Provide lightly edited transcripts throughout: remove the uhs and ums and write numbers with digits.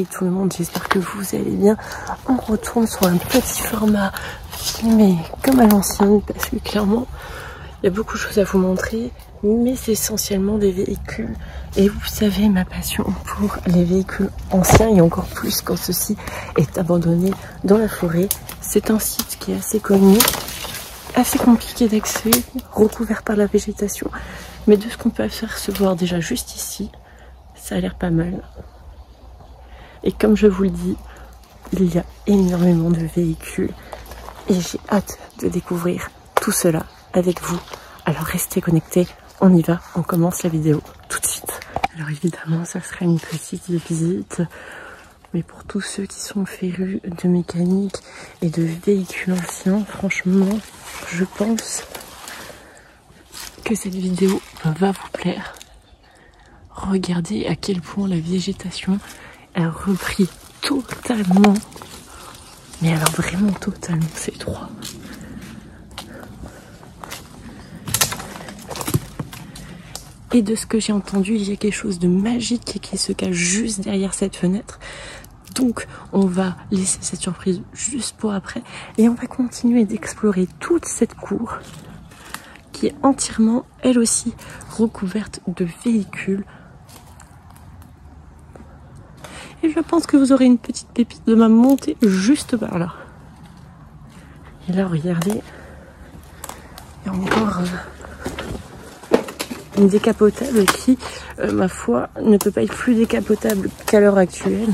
Salut tout le monde, j'espère que vous allez bien. On retourne sur un petit format filmé comme à l'ancienne parce que clairement il y a beaucoup de choses à vous montrer, mais c'est essentiellement des véhicules. Et vous savez ma passion pour les véhicules anciens et encore plus quand ceci est abandonné dans la forêt. C'est un site qui est assez connu, assez compliqué d'accès, recouvert par la végétation. Mais de ce qu'on peut faire se voir déjà juste ici, ça a l'air pas mal. Et comme je vous le dis, il y a énormément de véhicules et j'ai hâte de découvrir tout cela avec vous. Alors restez connectés, on y va, on commence la vidéo tout de suite. Alors évidemment, ça sera une petite visite, mais pour tous ceux qui sont férus de mécanique et de véhicules anciens, franchement, je pense que cette vidéo va vous plaire. Regardez à quel point la végétation a repris totalement, mais alors vraiment totalement ces trois. Et de ce que j'ai entendu, il y a quelque chose de magique qui se cache juste derrière cette fenêtre. Donc on va laisser cette surprise juste pour après et on va continuer d'explorer toute cette cour qui est entièrement, elle aussi, recouverte de véhicules. Et je pense que vous aurez une petite pépite de ma montée juste par là. Et là, regardez, il y a encore une décapotable qui, ma foi, ne peut pas être plus décapotable qu'à l'heure actuelle.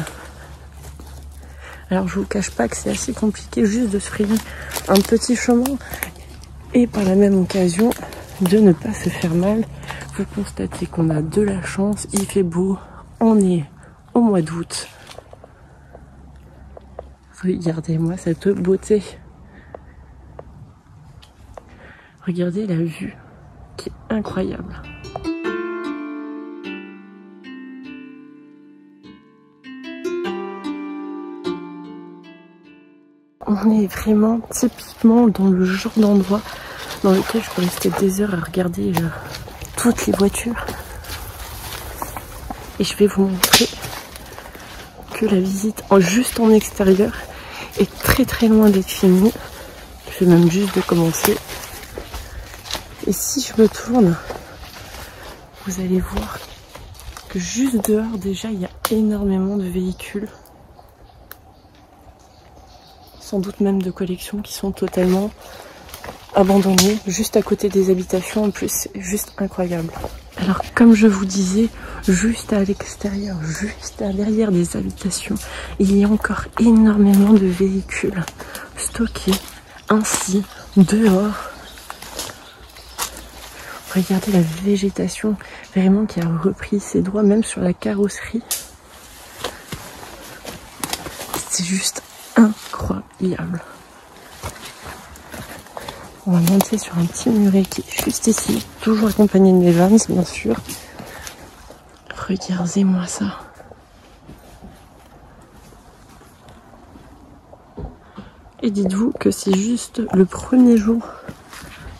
Alors, je vous cache pas que c'est assez compliqué juste de se frayer un petit chemin et par la même occasion de ne pas se faire mal. Vous constatez qu'on a de la chance, il fait beau, on est au mois d'août. Regardez-moi cette beauté. Regardez la vue qui est incroyable. On est vraiment typiquement dans le genre d'endroit dans lequel je peux rester des heures à regarder toutes les voitures. Et je vais vous montrer que la visite juste en extérieur est très loin d'être finie. Je vais même juste de commencer. Et si je me tourne, vous allez voir que juste dehors déjà il y a énormément de véhicules. Sans doute même de collections qui sont totalement abandonnées, juste à côté des habitations. En plus, c'est juste incroyable. Alors comme je vous disais, juste à l'extérieur, juste derrière des habitations, il y a encore énormément de véhicules stockés ainsi dehors. Regardez la végétation vraiment qui a repris ses droits, même sur la carrosserie. C'est juste incroyable. On va monter sur un petit muret qui est juste ici, toujours accompagné de mes Vans, bien sûr. Regardez-moi ça. Et dites-vous que c'est juste le premier jour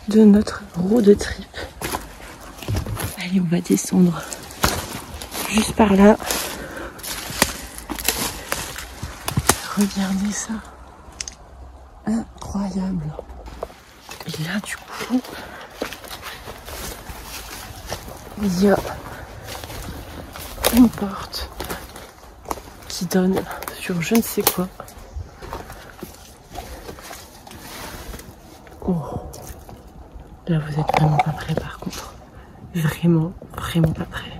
de notre road trip. Allez, on va descendre juste par là. Regardez ça. Incroyable. Et là, du coup, il y a une porte qui donne sur je ne sais quoi. Oh. Là, vous êtes vraiment pas prêts par contre. Vraiment pas prêts.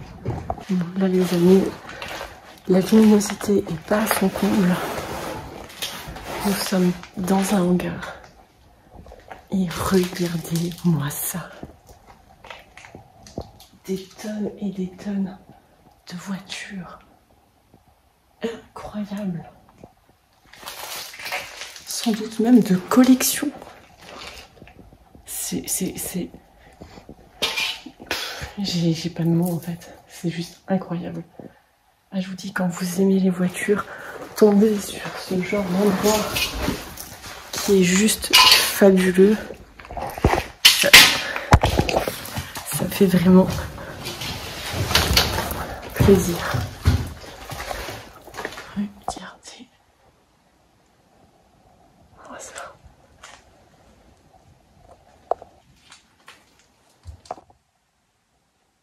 Bon, là, les amis, la luminosité est pas à son comble. Nous sommes dans un hangar. Et regardez-moi ça. Des tonnes et des tonnes de voitures. Incroyable. Sans doute même de collection. J'ai pas de mots en fait. C'est juste incroyable. Ah, je vous dis, quand vous aimez les voitures, tombez sur ce genre d'endroit qui est juste fabuleux. Ça fait vraiment plaisir.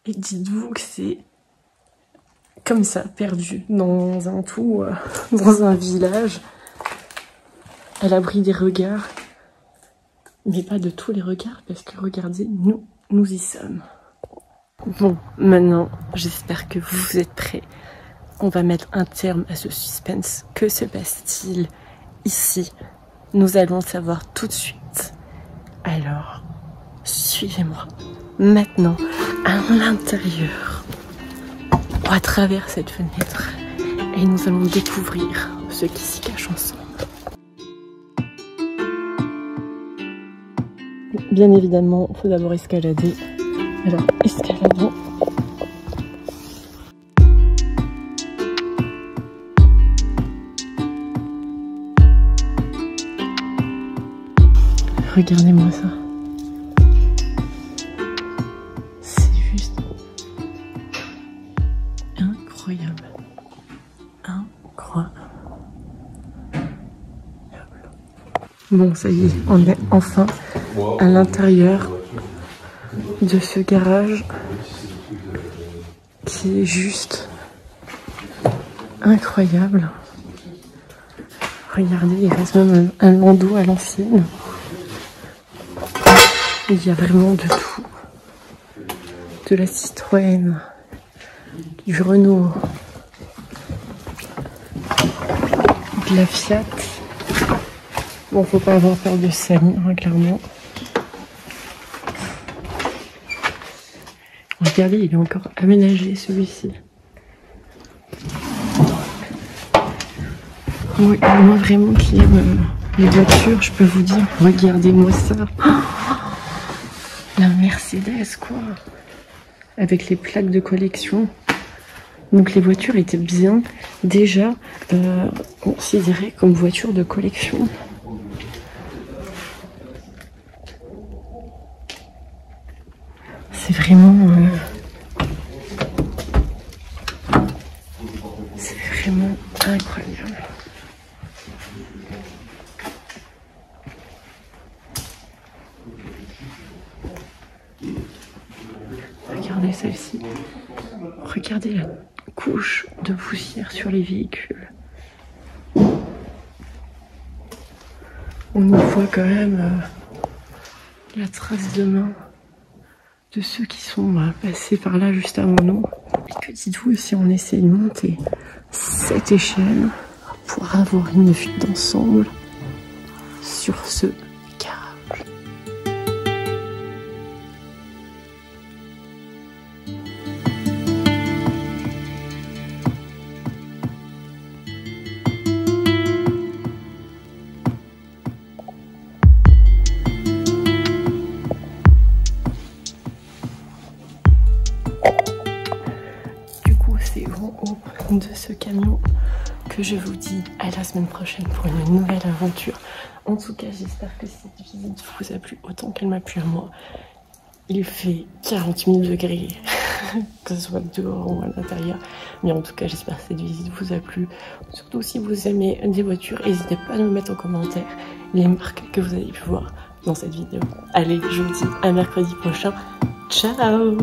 Et dites-vous que c'est comme ça, perdu dans un tout, dans un village, à l'abri des regards. Mais pas de tous les regards, parce que regardez, nous y sommes. Bon, maintenant, j'espère que vous êtes prêts. On va mettre un terme à ce suspense. Que se passe-t-il ici? Nous allons savoir tout de suite. Alors, suivez-moi. Maintenant, à l'intérieur, à travers cette fenêtre, et nous allons découvrir ce qui s'y cache ensemble. Bien évidemment, il faut d'abord escalader. Alors, escaladons. Regardez-moi ça. C'est juste incroyable. Incroyable. Bon, ça y est, on est enfin à l'intérieur de ce garage qui est juste incroyable. Regardez, il reste même un landau à l'ancienne. Il y a vraiment de tout. De la Citroën, du Renault, de la Fiat. Bon, faut pas avoir peur de Samy, hein, clairement. Regardez, il est encore aménagé celui-ci. Oui, moi vraiment qui aime les voitures, je peux vous dire, regardez-moi ça. La Mercedes, quoi. Avec les plaques de collection. Donc les voitures étaient bien déjà considérées comme voitures de collection. C'est vraiment incroyable. Regardez celle-ci. Regardez la couche de poussière sur les véhicules. On y voit quand même la trace de main de ceux qui sont passés par là juste avant nous. Et que dites-vous si on essaie de monter cette échelle pour avoir une vue d'ensemble sur ce garage. C'est en haut de ce camion que je vous dis à la semaine prochaine pour une nouvelle aventure. En tout cas, j'espère que cette visite vous a plu autant qu'elle m'a plu à moi. Il fait 40 000 degrés, que ce soit dehors ou à l'intérieur. Mais en tout cas, j'espère que cette visite vous a plu. Surtout si vous aimez des voitures, n'hésitez pas à me mettre en commentaire les marques que vous avez pu voir dans cette vidéo. Allez, je vous dis à mercredi prochain. Ciao!